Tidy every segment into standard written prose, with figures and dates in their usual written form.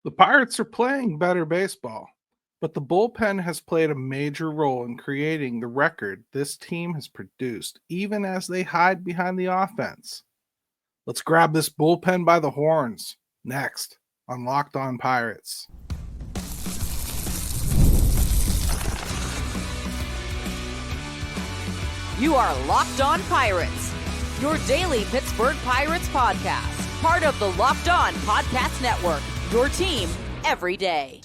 The Pirates are playing better baseball, but the bullpen has played a major role in creating the record this team has produced, even as they hide behind the offense. Let's grab this bullpen by the horns next on Locked On Pirates. You are Locked On Pirates, your daily Pittsburgh Pirates podcast, part of the Locked On Podcast Network, your team every day.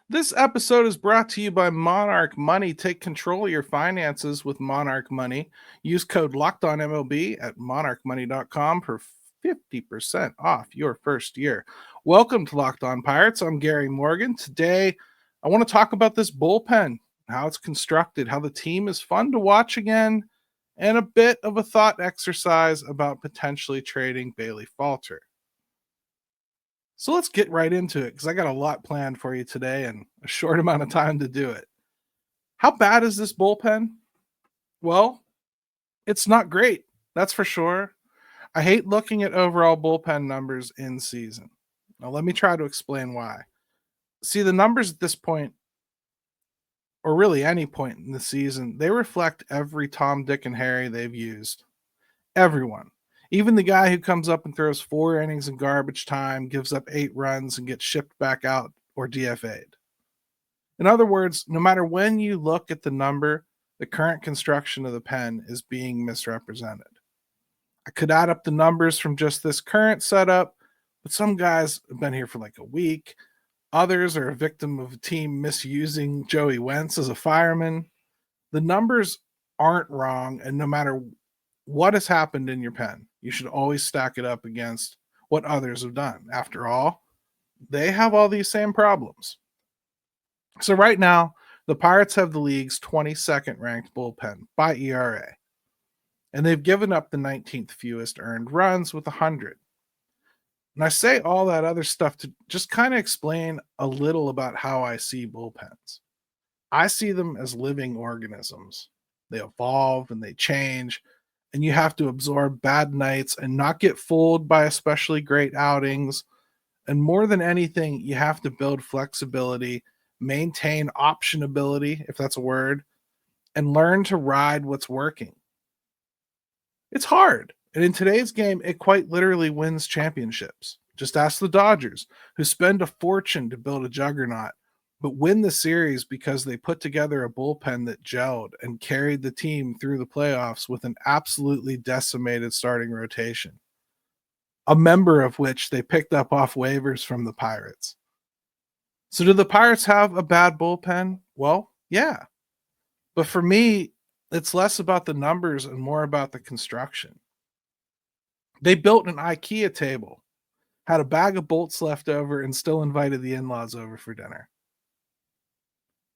This episode is brought to you by Monarch Money. Take control of your finances with Monarch Money. Use code LOCKEDONMLB at monarchmoney.com for 50% off your first year. Welcome to Locked On Pirates. I'm Gary Morgan. Today, I want to talk about this bullpen, how it's constructed, how the team is fun to watch again, and a bit of a thought exercise about potentially trading Bailey Falter. So let's get right into it because I got a lot planned for you today and a short amount of time to do it. How bad is this bullpen? Well, it's not great, that's for sure. I hate looking at overall bullpen numbers in season. Now, let me try to explain why. See, the numbers at this point, or really any point in the season, they reflect every Tom, Dick, and Harry they've used. Everyone. Even the guy who comes up and throws 4 innings in garbage time, gives up 8 runs, and gets shipped back out or DFA'd. In other words, no matter when you look at the number, the current construction of the pen is being misrepresented. I could add up the numbers from just this current setup, but some guys have been here for like a week. Others are a victim of a team misusing Joey Wentz as a fireman. The numbers aren't wrong, and no matter what has happened in your pen, you should always stack it up against what others have done. After all, they have all these same problems. So right now, the Pirates have the league's 22nd ranked bullpen by ERA, and they've given up the 19th fewest earned runs with 100. And I say all that other stuff to just kind of explain a little about how I see bullpens. I see them as living organisms. They evolve and they change, and you have to absorb bad nights and not get fooled by especially great outings. And more than anything, you have to build flexibility, maintain optionability, if that's a word, and learn to ride what's working. It's hard. And in today's game, it quite literally wins championships. Just ask the Dodgers, who spend a fortune to build a juggernaut, but win the series because they put together a bullpen that gelled and carried the team through the playoffs with an absolutely decimated starting rotation, a member of which they picked up off waivers from the Pirates. So do the Pirates have a bad bullpen? Well, yeah. But for me, it's less about the numbers and more about the construction. They built an IKEA table, had a bag of bolts left over, and still invited the in-laws over for dinner.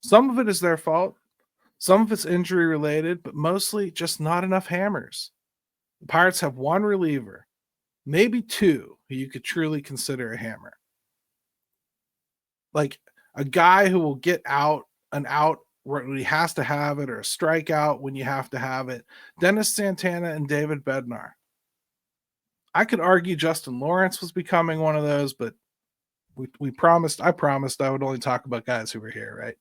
Some of it is their fault. Some of it's injury related, but mostly just not enough hammers. The Pirates have one reliever, maybe 2, who you could truly consider a hammer. Like a guy who will get out an out when he has to have it, or a strikeout when you have to have it. Dennis Santana and David Bednar. I could argue Justin Lawrence was becoming one of those, but I promised I would only talk about guys who were here, right?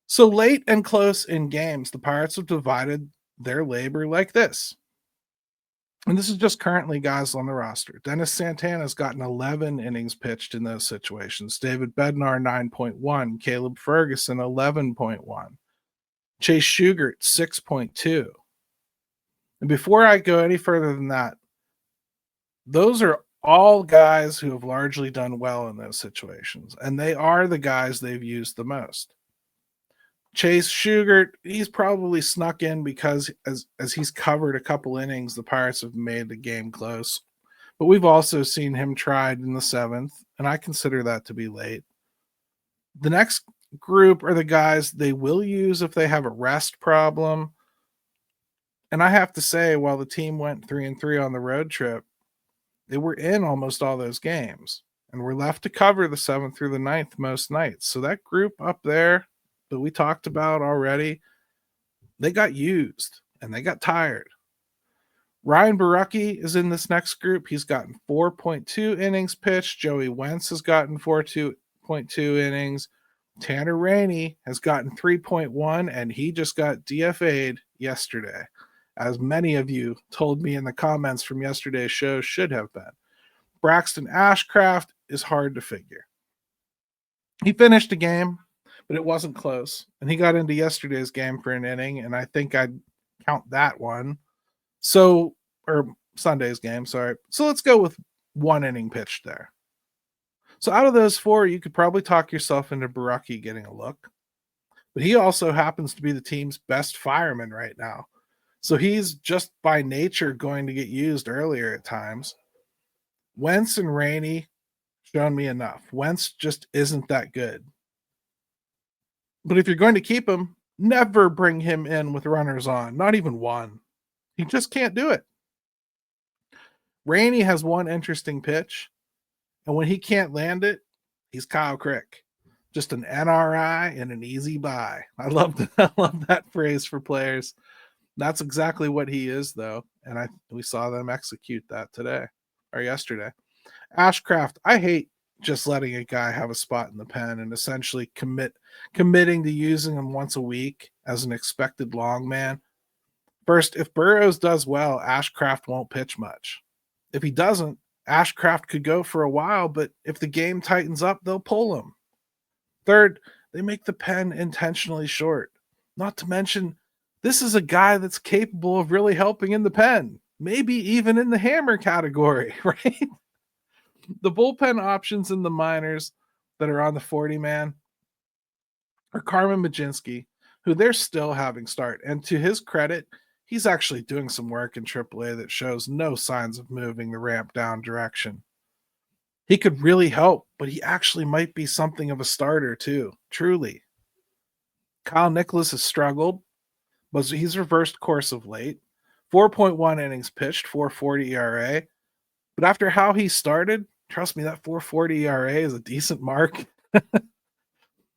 So late and close in games, the Pirates have divided their labor like this. And this is just currently guys on the roster. Dennis Santana's gotten 11 innings pitched in those situations. David Bednar, 9.1. Caleb Ferguson, 11.1. Chase Shugart, 6.2. And before I go any further than that, those are all guys who have largely done well in those situations, and they are the guys they've used the most. Chase Shugart, he's probably snuck in because as he's covered a couple innings, the Pirates have made the game close. But we've also seen him tried in the 7th, and I consider that to be late. The next group are the guys they will use if they have a rest problem. And I have to say, while the team went 3-3 on the road trip, they were in almost all those games and were left to cover the 7th through the 9th most nights. So that group up there that we talked about already, they got used and they got tired. Ryan Barucki is in this next group. He's gotten 4.2 innings pitched. Joey Wentz has gotten 4.2 innings. Tanner Rainey has gotten 3.1, and he just got DFA'd yesterday, as many of you told me in the comments from yesterday's show should have been. Braxton Ashcraft is hard to figure. He finished a game, but it wasn't close, and he got into yesterday's game for an inning, and I think I'd count that one. So, or Sunday's game, sorry. So let's go with 1 inning pitched there. So out of those 4, you could probably talk yourself into Barucki getting a look. But he also happens to be the team's best fireman right now. So he's just by nature going to get used earlier at times. Wentz and Rainey shown me enough. Wentz just isn't that good. But if you're going to keep him, never bring him in with runners on, not even one. He just can't do it. Rainey has one interesting pitch, and when he can't land it, he's Kyle Crick. Just an NRI and an easy buy. I love that phrase for players. That's exactly what he is, though, and we saw them execute that today or yesterday. Ashcraft, I hate just letting a guy have a spot in the pen and essentially committing to using him once a week as an expected long man. First, if Burrows does well, Ashcraft won't pitch much. If he doesn't, Ashcraft could go for a while, but if the game tightens up, they'll pull him. Third, they make the pen intentionally short. Not to mention, this is a guy that's capable of really helping in the pen, maybe even in the hammer category, right? The bullpen options in the minors that are on the 40-man are Carmen Majinski, who they're still having start. And to his credit, he's actually doing some work in AAA that shows no signs of moving the ramp down direction. He could really help, but he actually might be something of a starter too, truly. Kyle Nicholas has struggled, but he's reversed course of late. 4.1 innings pitched, 4.40 ERA. But after how he started, trust me, that 4.40 ERA is a decent mark.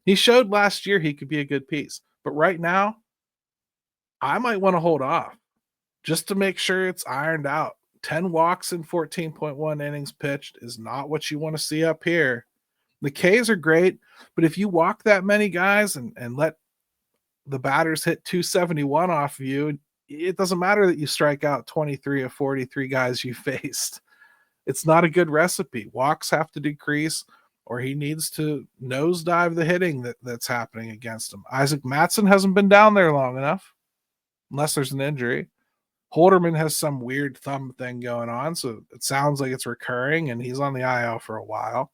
He showed last year he could be a good piece. But right now, I might want to hold off just to make sure it's ironed out. 10 walks in 14.1 innings pitched is not what you want to see up here. The Ks are great, but if you walk that many guys and let the batters hit 271 off of you, it doesn't matter that you strike out 23 of 43 guys you faced. It's not a good recipe. Walks have to decrease, or he needs to nosedive the hitting that's happening against him. Isaac Mattson hasn't been down there long enough, unless there's an injury. Holderman has some weird thumb thing going on, so it sounds like it's recurring, and he's on the IL for a while.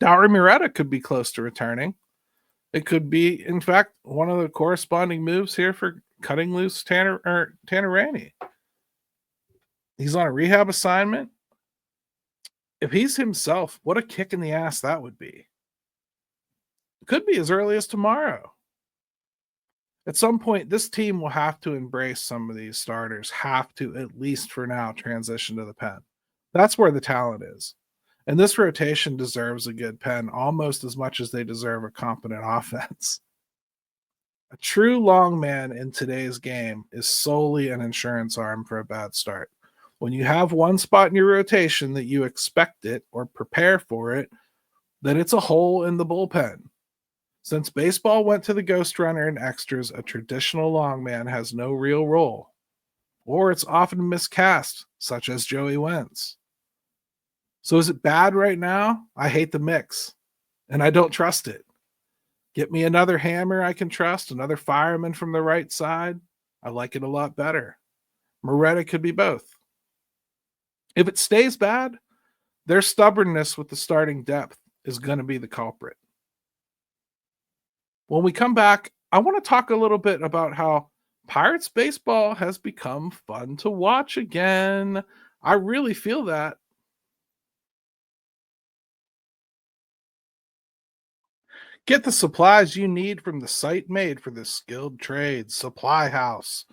Dauri Moreta could be close to returning. It could be, in fact, one of the corresponding moves here for cutting loose Tanner Rainey. He's on a rehab assignment. If he's himself, what a kick in the ass that would be. It could be as early as tomorrow. At some point, this team will have to embrace some of these starters, have to, at least for now, transition to the pen. That's where the talent is. And this rotation deserves a good pen almost as much as they deserve a competent offense. A true long man in today's game is solely an insurance arm for a bad start. When you have one spot in your rotation that you expect it or prepare for it, then it's a hole in the bullpen. Since baseball went to the ghost runner and extras, a traditional long man has no real role, or it's often miscast, such as Joey Wentz. So is it bad right now? I hate the mix, and I don't trust it. Get me another hammer I can trust, another fireman from the right side. I like it a lot better. Moreta could be both. If it stays bad, their stubbornness with the starting depth is going to be the culprit. When we come back, I want to talk a little bit about how Pirates baseball has become fun to watch again. I really feel that. Get the supplies you need from the site made for the skilled trades, Supply House.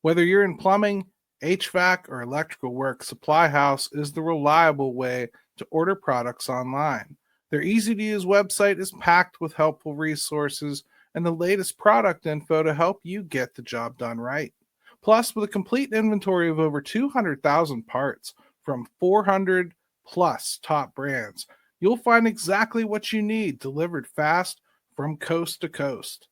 Whether you're in plumbing, HVAC, or electrical work, Supply House is the reliable way to order products online. Their easy-to-use website is packed with helpful resources and the latest product info to help you get the job done right. Plus, with a complete inventory of over 200,000 parts from 400 plus top brands, you'll find exactly what you need delivered fast from coast to coast.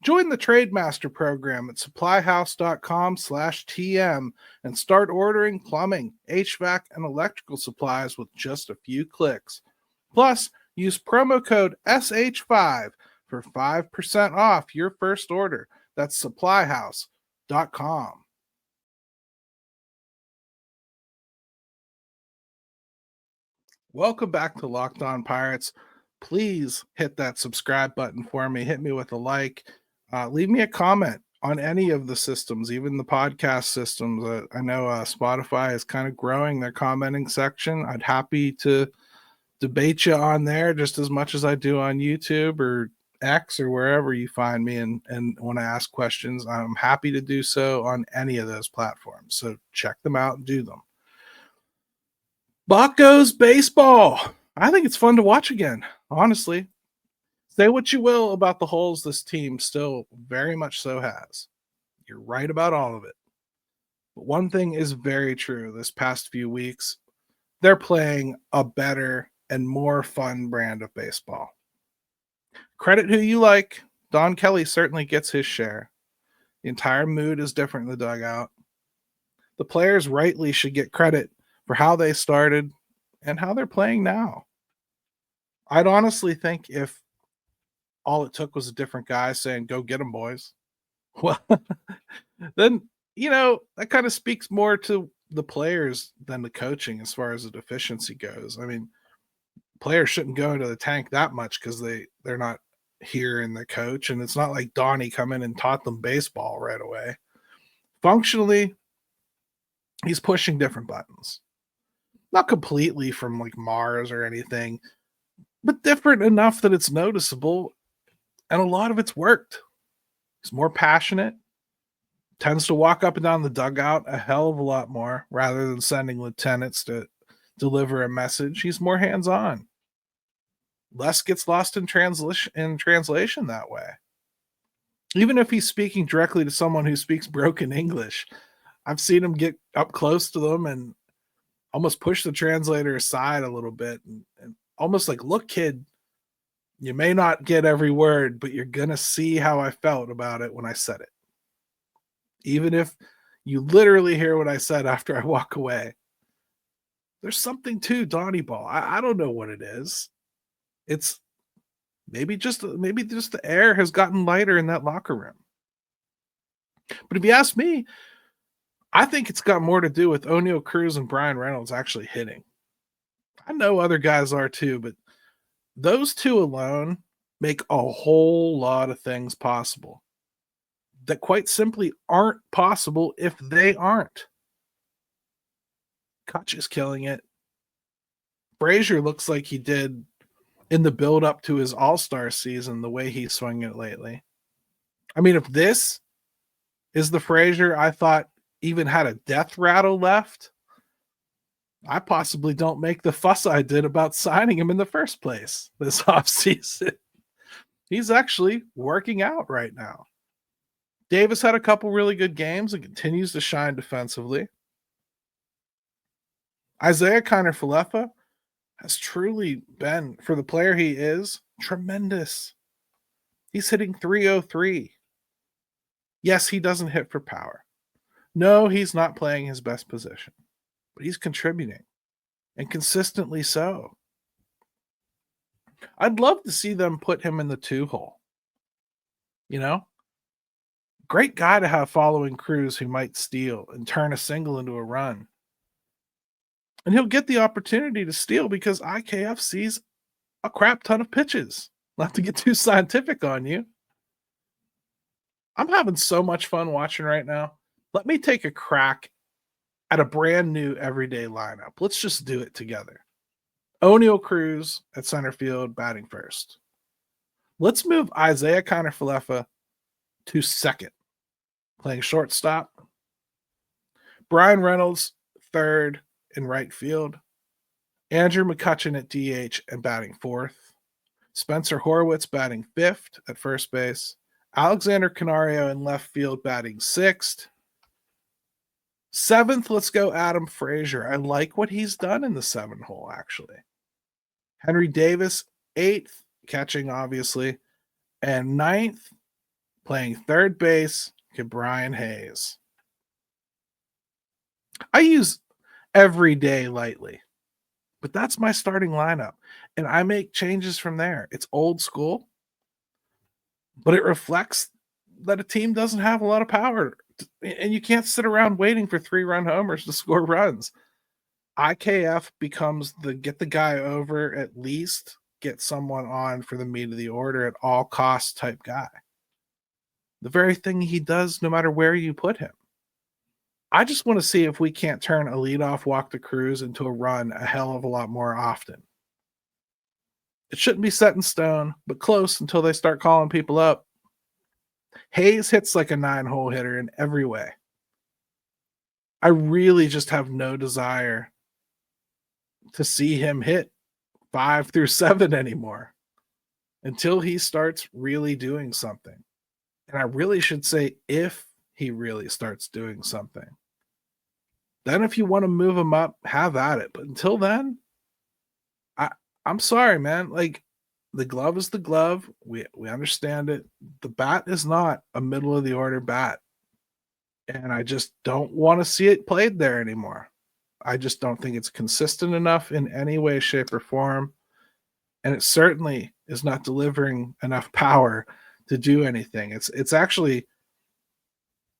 Join the Trademaster program at supplyhouse.com/TM and start ordering plumbing, HVAC, and electrical supplies with just a few clicks. Plus, use promo code SH5 for 5% off your first order. That's supplyhouse.com. Welcome back to Locked On Pirates. Please hit that subscribe button for me. Hit me with a like. Leave me a comment on any of the systems, even the podcast systems. I know Spotify is kind of growing their commenting section. I'd happy to debate you on there just as much as I do on YouTube or X or wherever you find me. And when I ask questions, I'm happy to do so on any of those platforms. So check them out and do them. Buccos baseball. I think it's fun to watch again, honestly. Say what you will about the holes this team still very much so has. You're right about all of it. But one thing is very true this past few weeks. They're playing a better and more fun brand of baseball. Credit who you like. Don Kelly certainly gets his share. The entire mood is different in the dugout. The players rightly should get credit for how they started and how they're playing now. I'd honestly think if all it took was a different guy saying, "Go get them, boys," well, then, that kind of speaks more to the players than the coaching as far as the deficiency goes. I mean, players shouldn't go into the tank that much because they're not hearing the coach, and it's not like Donnie come in and taught them baseball right away. Functionally, he's pushing different buttons. Not completely from like Mars or anything, but different enough that it's noticeable. And a lot of it's worked. He's more passionate, tends to walk up and down the dugout a hell of a lot more rather than sending lieutenants to deliver a message. He's more hands-on. Less gets lost in translation that way. Even if he's speaking directly to someone who speaks broken English, I've seen him get up close to them and almost push the translator aside a little bit and almost like, "Look, kid, you may not get every word, but you're going to see how I felt about it when I said it. Even if you literally hear what I said after I walk away." There's something to Donnie Ball. I don't know what it is. It's maybe just the air has gotten lighter in that locker room. But if you ask me, I think it's got more to do with Oneil Cruz and Brian Reynolds actually hitting. I know other guys are too, but those two alone make a whole lot of things possible that quite simply aren't possible if they aren't. Kutch is killing it. Frazier looks like he did in the build up to his All-Star season, the way he's swinging it lately. I mean, if this is the Frazier I thought even had a death rattle left, I possibly don't make the fuss I did about signing him in the first place this offseason. He's actually working out right now. Davis had a couple really good games and continues to shine defensively. Isaiah Kiner-Falefa has truly been, for the player he is, tremendous. He's hitting .303. Yes, he doesn't hit for power. No, he's not playing his best position, but he's contributing, and consistently so. I'd love to see them put him in the 2-hole. Great guy to have following Cruz who might steal and turn a single into a run. And he'll get the opportunity to steal because IKF sees a crap ton of pitches. Not to get too scientific on you. I'm having so much fun watching right now. Let me take a crack at a brand new everyday lineup. Let's just do it together. Oneil Cruz at center field, batting first. Let's move Isaiah Kiner-Falefa to second, playing shortstop. Brian Reynolds, third in right field. Andrew McCutchen at DH and batting fourth. Spencer Horwitz batting fifth at first base. Alexander Canario in left field batting sixth. 7th, let's go Adam Frazier. I like what he's done in the 7 hole, actually. Henry Davis, 8th, catching, obviously. And 9th, playing third base, Brian Hayes. I use every day lightly, but that's my starting lineup. And I make changes from there. It's old school, but it reflects that a team doesn't have a lot of power. And you can't sit around waiting for 3-run homers to score runs. IKF becomes the get the guy over, at least get someone on for the meat of the order at all costs type guy. The very thing he does no matter where you put him. I just want to see if we can't turn a leadoff walk to Cruz into a run a hell of a lot more often. It shouldn't be set in stone, but close until they start calling people up. Hayes hits like a 9-hole hitter in every way. I really just have no desire to see him hit 5 through 7 anymore until he starts really doing something. And I really should say if he really starts doing something. Then if you want to move him up, have at it. But until then, I'm sorry, man. Like, the glove is the glove. We understand it. The bat is not a middle of the order bat. And I just don't want to see it played there anymore. I just don't think it's consistent enough in any way, shape, or form. And it certainly is not delivering enough power to do anything. It's actually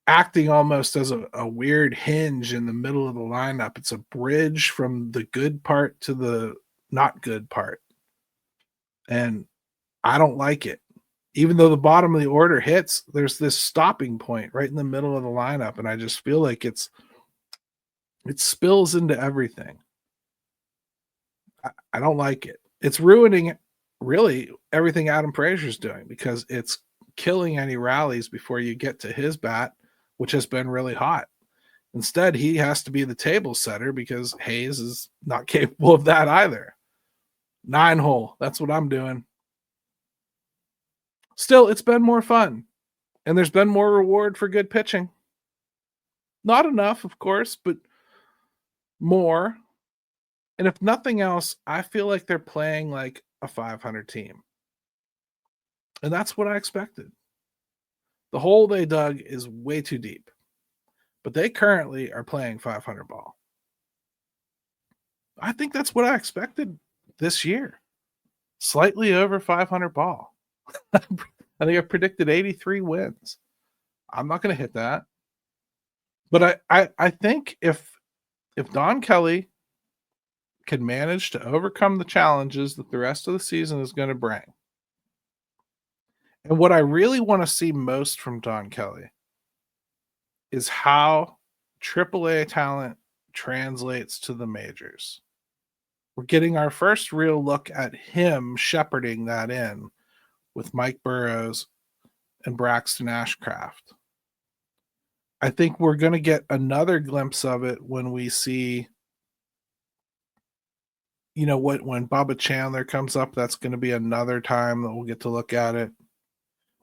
acting almost as a weird hinge in the middle of the lineup. It's a bridge from the good part to the not good part. And I don't like it. Even though the bottom of the order hits, there's this stopping point right in the middle of the lineup. And I just feel like it spills into everything. I don't like it. It's ruining really everything Adam Frazier's doing because it's killing any rallies before you get to his bat, which has been really hot. Instead, he has to be the table setter because Hayes is not capable of that either. 9-hole. That's what I'm doing. Still, it's been more fun. And there's been more reward for good pitching. Not enough, of course, but more. And if nothing else, I feel like they're playing like a 500 team. And that's what I expected. The hole they dug is way too deep. But they currently are playing 500 ball. I think that's what I expected this year. Slightly over 500 ball. I think I predicted 83 wins. I'm not going to hit that. But I think if Don Kelly can manage to overcome the challenges that the rest of the season is going to bring, and what I really want to see most from Don Kelly is how AAA talent translates to the majors. We're getting our first real look at him shepherding that in with Mike Burrows and Braxton Ashcraft. I think we're going to get another glimpse of it when we see, when Bubba Chandler comes up, that's going to be another time that we'll get to look at it.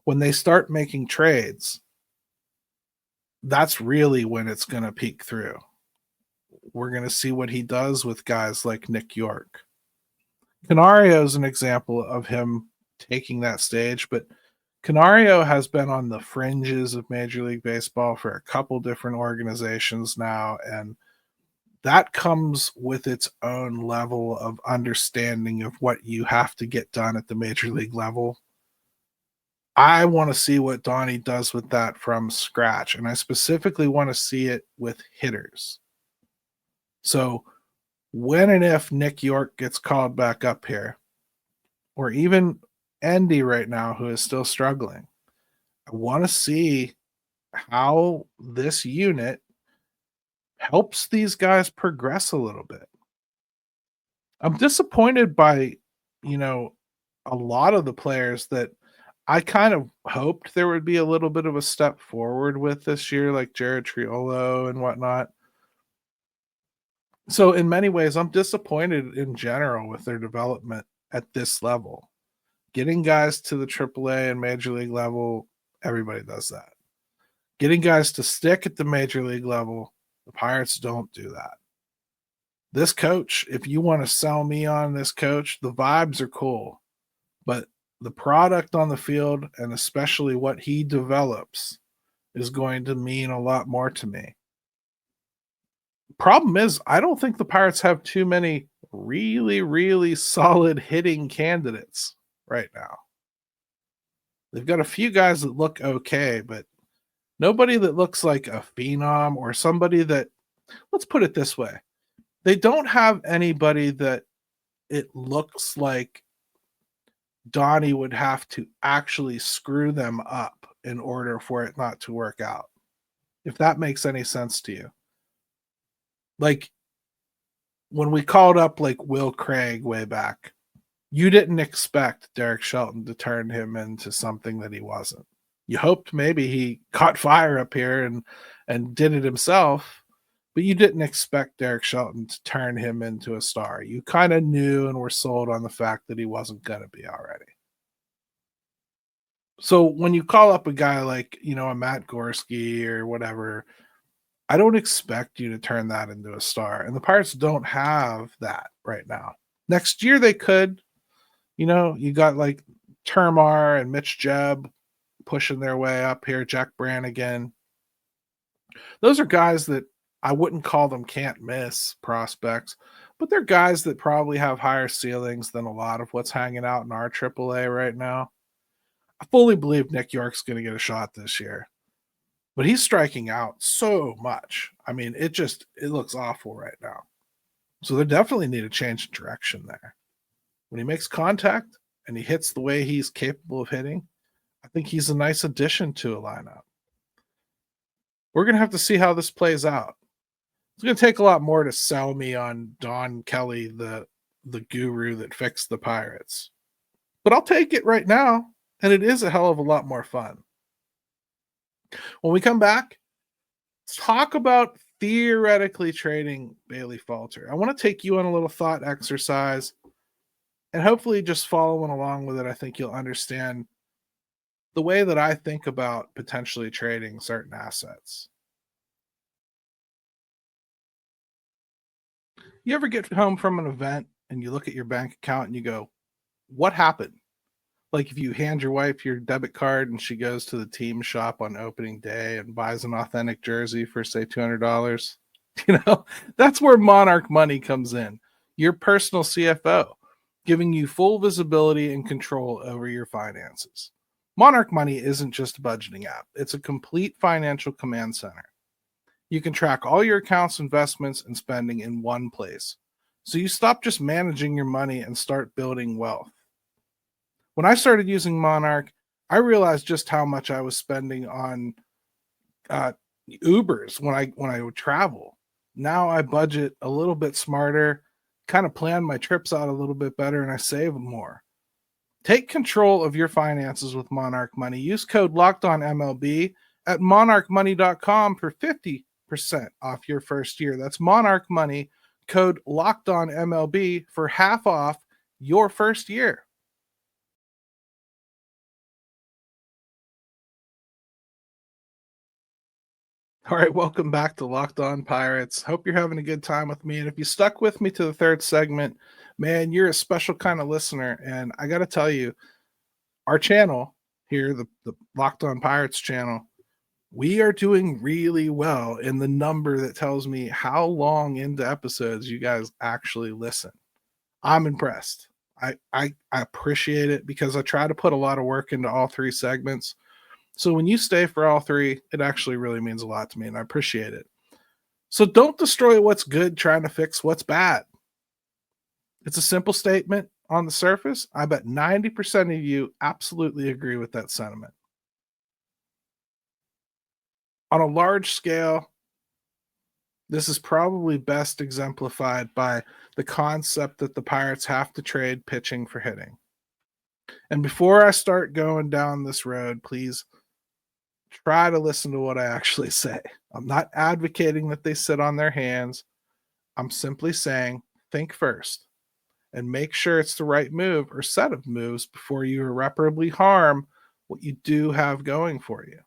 When they start making trades, that's really when it's going to peek through. We're going to see what he does with guys like Nick York. Canario is an example of him taking that stage, but Canario has been on the fringes of Major League Baseball for a couple different organizations now, and that comes with its own level of understanding of what you have to get done at the Major League level. I want to see what Donnie does with that from scratch, and I specifically want to see it with hitters. So when and if Nick York gets called back up here, or even Andy right now, who is still struggling, I want to see how this unit helps these guys progress a little bit. I'm disappointed by, a lot of the players that I kind of hoped there would be a little bit of a step forward with this year, like Jared Triolo and whatnot. So in many ways, I'm disappointed in general with their development at this level. Getting guys to the AAA and Major League level, everybody does that. Getting guys to stick at the Major League level, The Pirates don't do that. This coach, if you want to sell me on this coach, the vibes are cool, but the product on the field, and especially what he develops, is going to mean a lot more to me. Problem is, I don't think the Pirates have too many really, really solid hitting candidates right now. They've got a few guys that look okay, but nobody that looks like a phenom or somebody that, let's put it this way, they don't have anybody that it looks like Donnie would have to actually screw them up in order for it not to work out. If that makes any sense to you. Like when we called up like Will Craig way back, you didn't expect Derek Shelton to turn him into something that he wasn't. You hoped maybe he caught fire up here and did it himself, but you didn't expect Derek Shelton to turn him into a star. You kind of knew and were sold on the fact that he wasn't going to be already. So when you call up a guy like, a Matt Gorski or whatever, I don't expect you to turn that into a star. And the Pirates don't have that right now. Next year they could. You got like Termar and Mitch Jebb pushing their way up here, Jack Brannigan. Those are guys that I wouldn't call them can't miss prospects, but they're guys that probably have higher ceilings than a lot of what's hanging out in our AAA right now. I fully believe Nick York's going to get a shot this year, but he's striking out so much. I mean, it looks awful right now. So they definitely need a change in direction there. When he makes contact and he hits the way he's capable of hitting, I think he's a nice addition to a lineup. We're going to have to see how this plays out. It's going to take a lot more to sell me on Don Kelly, the guru that fixed the Pirates. But I'll take it right now, and it is a hell of a lot more fun. When we come back, let's talk about theoretically trading Bailey Falter. I want to take you on a little thought exercise, and hopefully just following along with it, I think you'll understand the way that I think about potentially trading certain assets. You ever get home from an event and you look at your bank account and you go, what happened? Like if you hand your wife your debit card and she goes to the team shop on opening day and buys an authentic jersey for, say, $200, that's where Monarch Money comes in. Your personal CFO, giving you full visibility and control over your finances. Monarch Money isn't just a budgeting app. It's a complete financial command center. You can track all your accounts, investments, and spending in one place. So you stop just managing your money and start building wealth. When I started using Monarch, I realized just how much I was spending on Ubers when I would travel. Now I budget a little bit smarter, kind of plan my trips out a little bit better, and I save more. Take control of your finances with Monarch Money. Use code LOCKEDONMLB at monarchmoney.com for 50% off your first year. That's Monarch Money, code LOCKEDONMLB for half off your first year. All right, welcome back to Locked On Pirates. Hope you're having a good time with me. And if you stuck with me to the third segment, man, you're a special kind of listener. And I got to tell you, our channel here, the Locked On Pirates channel, we are doing really well in the number that tells me how long into episodes you guys actually listen. I'm impressed. I appreciate it because I try to put a lot of work into all three segments. So when you stay for all three, it actually really means a lot to me, and I appreciate it. So don't destroy what's good trying to fix what's bad. It's a simple statement on the surface. I bet 90% of you absolutely agree with that sentiment. On a large scale, this is probably best exemplified by the concept that the Pirates have to trade pitching for hitting. And before I start going down this road, please try to listen to what I actually say. I'm not advocating that they sit on their hands. I'm simply saying think first and make sure it's the right move or set of moves before you irreparably harm what you do have going for you.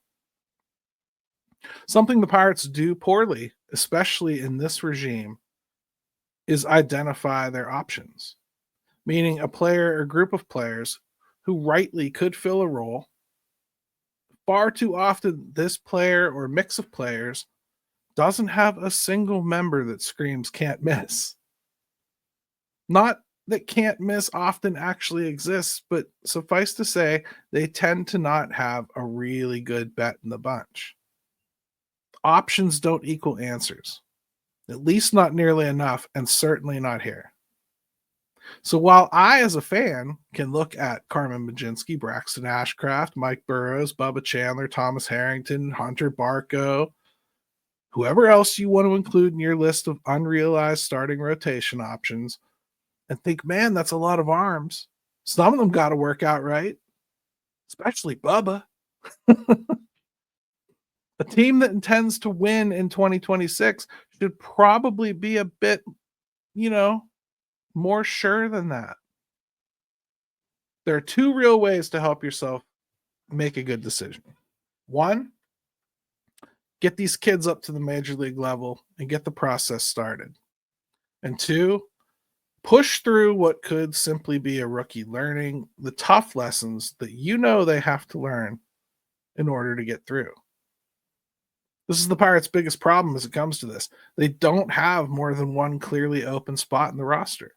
Something the Pirates do poorly especially in this regime, is identify their options, meaning a player or group of players who rightly could fill a role. Far too often, this player or mix of players doesn't have a single member that screams can't miss. Not that can't miss often actually exists, but suffice to say, they tend to not have a really good bet in the bunch. Options don't equal answers, at least not nearly enough, and certainly not here. So while I, as a fan, can look at Carmen Majinski, Braxton Ashcraft, Mike Burrows, Bubba Chandler, Thomas Harrington, Hunter Barco, whoever else you want to include in your list of unrealized starting rotation options, and think, man, that's a lot of arms. Some of them got to work out right, especially Bubba. A team that intends to win in 2026 should probably be a bit, more sure than that. There are two real ways to help yourself make a good decision. One, get these kids up to the major league level and get the process started. And two, push through what could simply be a rookie learning the tough lessons that they have to learn in order to get through. This is the Pirates' biggest problem as it comes to this. They don't have more than one clearly open spot in the roster.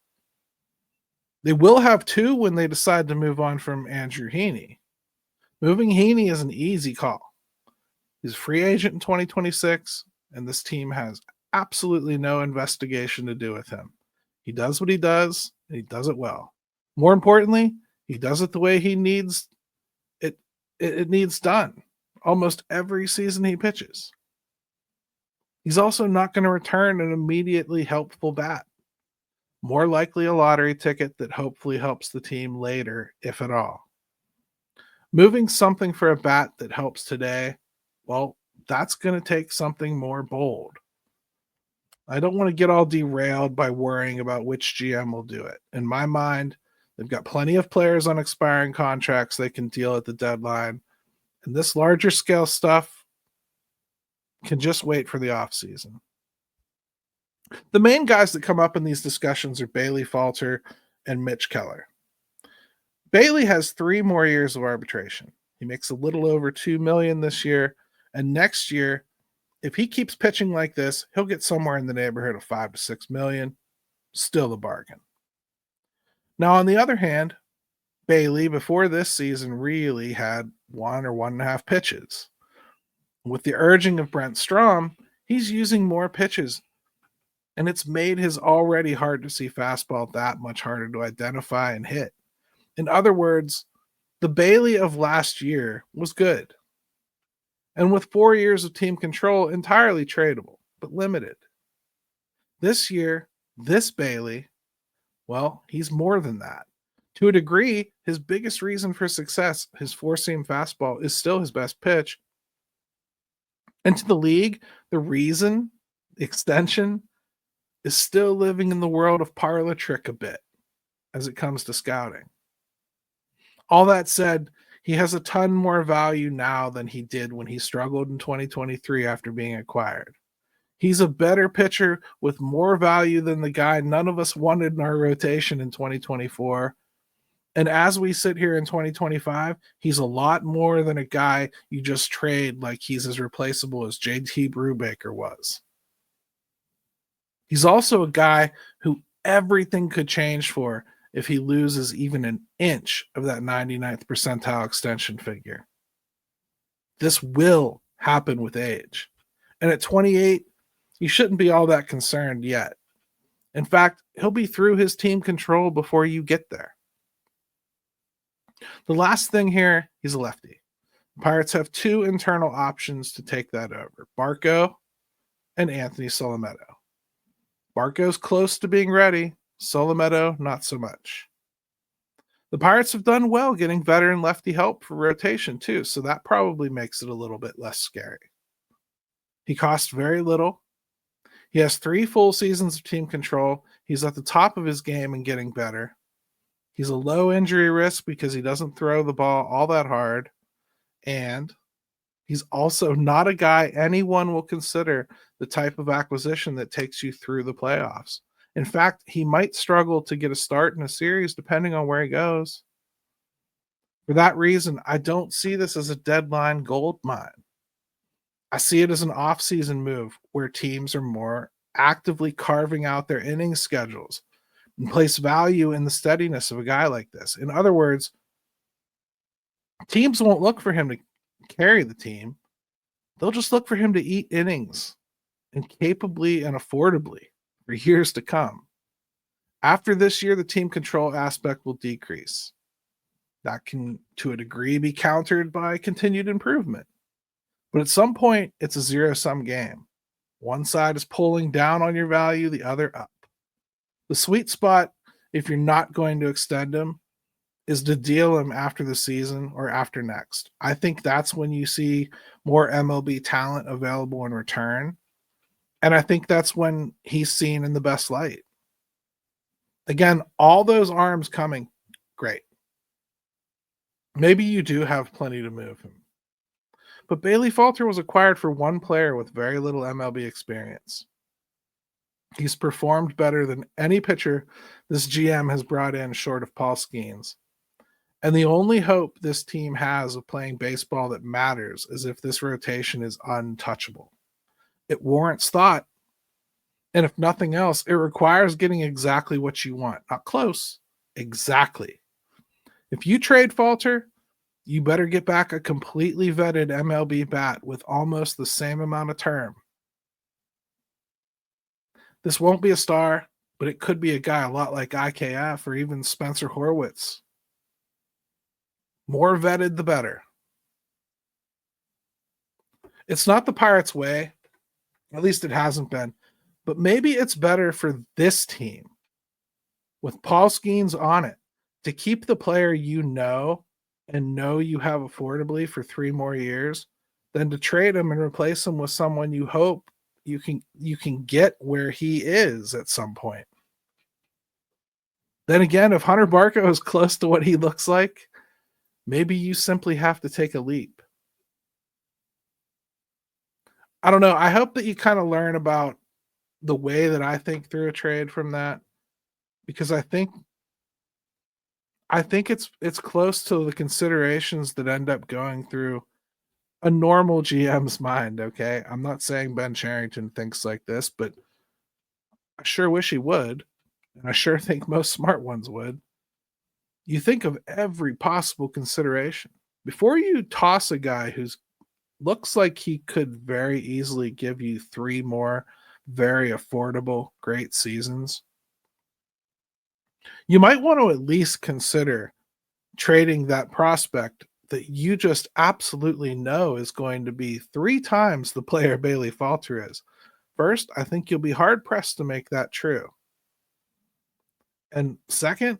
They will have two when they decide to move on from Andrew Heaney. Moving Heaney is an easy call. He's a free agent in 2026, and this team has absolutely no investigation to do with him. He does what he does, and he does it well. More importantly, he does it the way he needs it. It needs done almost every season he pitches. He's also not going to return an immediately helpful bat. More likely a lottery ticket that hopefully helps the team later, if at all. Moving something for a bat that helps today, well, that's going to take something more bold. I don't want to get all derailed by worrying about which GM will do it. In my mind, they've got plenty of players on expiring contracts they can deal at the deadline. And this larger scale stuff can just wait for the offseason. The main guys that come up in these discussions are Bailey Falter and Mitch Keller. Bailey has 3 more years of arbitration. He makes a little over $2 million this year, and next year, if he keeps pitching like this, he'll get somewhere in the neighborhood of $5 to $6 million. Still a bargain. Now, on the other hand, Bailey, before this season, really had 1 or 1.5 pitches. With the urging of Brent Strom, he's using more pitches, and it's made his already hard to see fastball that much harder to identify and hit. In other words, the Bailey of last year was good. And with 4 years of team control, entirely tradable, but limited. This year, this Bailey, well, he's more than that. To a degree, his biggest reason for success, his 4-seam fastball, is still his best pitch. And to the league, the reason, extension, is still living in the world of parlor trick a bit as it comes to scouting. All that said, he has a ton more value now than he did when he struggled in 2023 after being acquired. He's a better pitcher with more value than the guy none of us wanted in our rotation in 2024. And as we sit here in 2025, he's a lot more than a guy you just trade like he's as replaceable as JT Brubaker was. He's also a guy who everything could change for if he loses even an inch of that 99th percentile extension figure. This will happen with age. And at 28, you shouldn't be all that concerned yet. In fact, he'll be through his team control before you get there. The last thing here, he's a lefty. The Pirates have 2 internal options to take that over, Barco and Anthony Solometo. Barco's close to being ready. Solometo, not so much. The Pirates have done well getting veteran lefty help for rotation too, so that probably makes it a little bit less scary. He costs very little. He has 3 full seasons of team control. He's at the top of his game and getting better. He's a low injury risk because he doesn't throw the ball all that hard. And he's also not a guy anyone will consider the type of acquisition that takes you through the playoffs. In fact, he might struggle to get a start in a series depending on where he goes. For that reason, I don't see this as a deadline gold mine. I see it as an off-season move where teams are more actively carving out their inning schedules and place value in the steadiness of a guy like this. In other words, teams won't look for him to carry the team. They'll just look for him to eat innings and capably and affordably for years to come. After this year, the team control aspect will decrease. That can, to a degree, be countered by continued improvement. But at some point, it's a zero-sum game. One side is pulling down on your value, the other up. The sweet spot, if you're not going to extend him, is to deal him after the season or after next. I think that's when you see more MLB talent available in return. And I think that's when he's seen in the best light. Again, all those arms coming, great. Maybe you do have plenty to move him. But Bailey Falter was acquired for one player with very little MLB experience. He's performed better than any pitcher this GM has brought in short of Paul Skeens. And the only hope this team has of playing baseball that matters is if this rotation is untouchable. It warrants thought. And if nothing else, it requires getting exactly what you want. Not close, exactly. If you trade Falter, you better get back a completely vetted MLB bat with almost the same amount of term. This won't be a star, but it could be a guy a lot like IKF or even Spencer Horwitz. More vetted, the better. It's not the Pirates' way. At least it hasn't been. But maybe it's better for this team, with Paul Skeens on it, to keep the player you know and know you have affordably for 3 more years than to trade him and replace him with someone you hope you can get where he is at some point. Then again, if Hunter Barco is close to what he looks like, maybe you simply have to take a leap. I don't know. I hope that you kind of learn about the way that I think through a trade from that, because I think it's close to the considerations that end up going through a normal GM's mind, okay? I'm not saying Ben Cherington thinks like this, but I sure wish he would, and I sure think most smart ones would. You think of every possible consideration. Before you toss a guy who looks like he could very easily give you 3 more very affordable, great seasons, you might want to at least consider trading that prospect that you just absolutely know is going to be 3 times the player Bailey Falter is. First, I think you'll be hard-pressed to make that true. And second,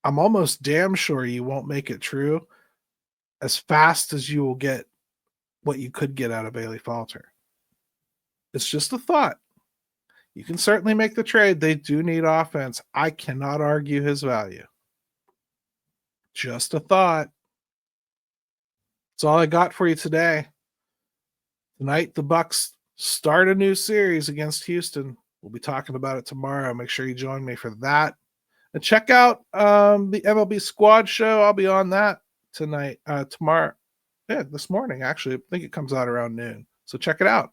I'm almost damn sure you won't make it true as fast as you will get what you could get out of Bailey Falter. It's just a thought. You can certainly make the trade. They do need offense. I cannot argue his value. Just a thought. That's all I got for you today. Tonight, the Bucks start a new series against Houston. We'll be talking about it tomorrow. Make sure you join me for that. And check out the MLB Squad show. I'll be on that tonight, tomorrow. Yeah, this morning, actually. I think it comes out around noon. So check it out.